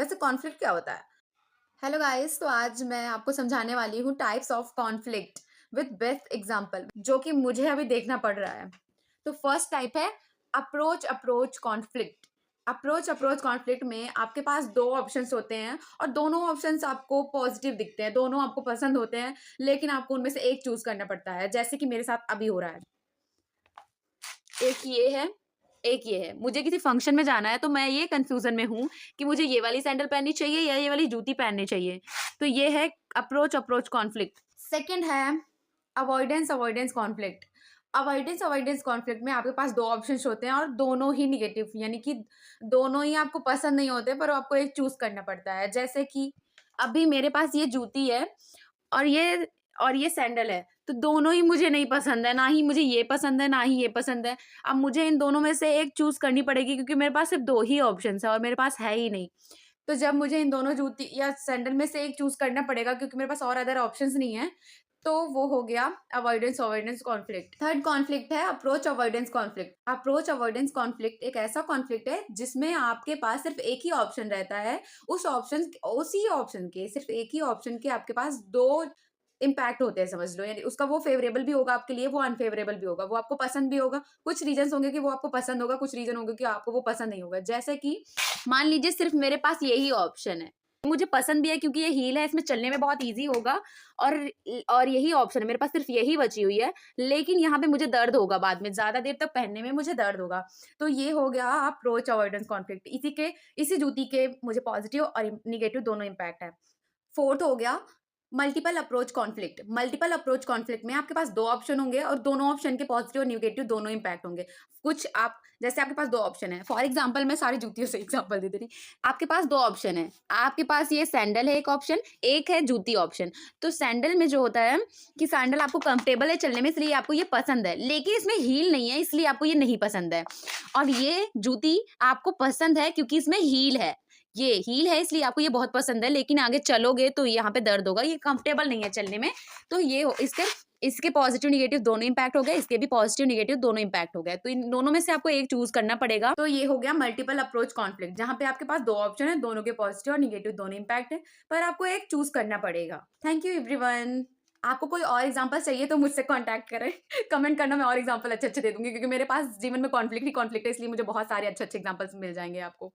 वैसे कॉन्फ्लिक्ट क्या होता है? हेलो गाइस, तो आज मैं आपको समझाने वाली हूँ types of conflict with best example जो कि मुझे अभी देखना पड़ रहा है। तो फर्स्ट टाइप है approach approach conflict. Approach approach conflict में आपके पास 2 ऑप्शंस होते हैं और दोनों ऑप्शंस आपको पॉजिटिव दिखते हैं, दोनों आपको पसंद होते हैं, लेकिन आपको उनमें से एक चूज़ करना पड़ता है, जैसे कि मेरे साथ अभी हो रहा है। एक ये है, एक ये है। मुझे किसी फंक्शन में जाना है तो मैं ये कन्फ्यूज़न में हूँ कि मुझे ये वाली सैंडल पहननी चाहिए या ये वाली जूती पहननी चाहिए। तो ये है अप्रोच अप्रोच कॉन्फ्लिक्ट। सेकंड है avoidance avoidance conflict. Avoidance avoidance conflict में आपके पास 2 ऑप्शंस होते हैं और दोनों ही नेगेटिव, यानी कि दोनों ही आपको पसंद नहीं होते, पर आपको एक चूज़ करना पड़ता है। जैसे कि अभी मेरे पास ये जूती है और ये सैंडल है, तो दोनों ही मुझे नहीं पसंद है, ना ही मुझे ये पसंद है, ना ही ये पसंद है। अब मुझे इन दोनों में से एक चूज़ करनी पड़ेगी क्योंकि मेरे पास सिर्फ़ 2 ही ऑप्शंस हैं और मेरे पास है ही नहीं। तो जब मुझे इन दोनों जूती या सैंडल में से एक चूज़ करना पड़ेगा क्योंकि मेरे पास और अदर ऑप्शंस नहीं है, तो वो हो गया avoidance avoidance conflict. Third conflict है approach avoidance conflict. Approach avoidance conflict एक ऐसा कॉन्फ्लिक्ट है जिसमें आपके पास सिर्फ़ एक ही ऑप्शन रहता है। उसी ऑप्शन के सिर्फ़ एक ही ऑप्शन के आपके पास 2 इम्पैक्ट होते हैं, समझ लो, यानी उसका वो फेवरेबल भी होगा आपके लिए, वो अनफेवरेबल भी होगा, वो आपको पसंद भी होगा। कुछ रीजंस होंगे कि वो आपको पसंद होगा, कुछ रीजन होंगे कि आपको वो पसंद नहीं होगा। जैसे कि मान लीजिए सिर्फ मेरे पास यही ऑप्शन है, मुझे पसंद भी है क्योंकि ये हील है, इसमें चलने में बहुत ईजी होगा, और यही ऑप्शन है, मेरे पास सिर्फ यही बची हुई है, लेकिन यहाँ पे मुझे दर्द होगा, बाद में ज्यादा देर तक पहनने में मुझे दर्द होगा। तो ये हो गया अप्रोच अवॉइडेंस कॉन्फ्लिक्ट। इसी जूती के मुझे पॉजिटिव और निगेटिव दोनों इम्पैक्ट है। फोर्थ हो गया multiple approach conflict. Multiple approach conflict में आपके पास 2 ऑप्शन होंगे और दोनों ऑप्शन के पॉजिटिव और नेगेटिव दोनों इम्पैक्ट होंगे। कुछ आप जैसे आपके पास 2 ऑप्शन है, फॉर एग्जांपल मैं सारी जूतियों से एग्जांपल दे दे रही। आपके पास 2 ऑप्शन है, आपके पास ये सैंडल है एक ऑप्शन, एक है जूती ऑप्शन। तो सैंडल में जो होता है कि सैंडल आपको कंफर्टेबल है चलने में, इसलिए आपको ये पसंद है, लेकिन इसमें हील नहीं है, इसलिए आपको ये नहीं पसंद है। और ये जूती आपको पसंद है क्योंकि इसमें हील है, ये हील है इसलिए आपको ये बहुत पसंद है, लेकिन आगे चलोगे तो यहाँ पे दर्द होगा, ये कंफर्टेबल नहीं है चलने में। तो इसके पॉजिटिव नेगेटिव दोनों इम्पैक्ट हो गए, इसके भी पॉजिटिव नेगेटिव दोनों इम्पैक्ट हो गए। तो इन दोनों में से आपको एक चूज करना पड़ेगा। तो ये हो गया मल्टीपल अप्रोच कॉन्फ्लिक्ट, जहां पे आपके पास 2 ऑप्शन है, दोनों के पॉजिटिव और नेगेटिव दोनों इम्पैक्ट है, पर आपको एक चूज करना पड़ेगा। Thank you everyone. आपको कोई और एग्जांपल चाहिए तो मुझसे कांटेक्ट करें। कमेंट करना, मैं और एग्जांपल अच्छे अच्छे दे दूंगी, क्योंकि मेरे पास जीवन में कॉन्फ्लिक्ट ही कॉन्फ्लिक्ट है, इसलिए मुझे बहुत सारे अच्छे अच्छे एग्जांपल्स मिल जाएंगे आपको।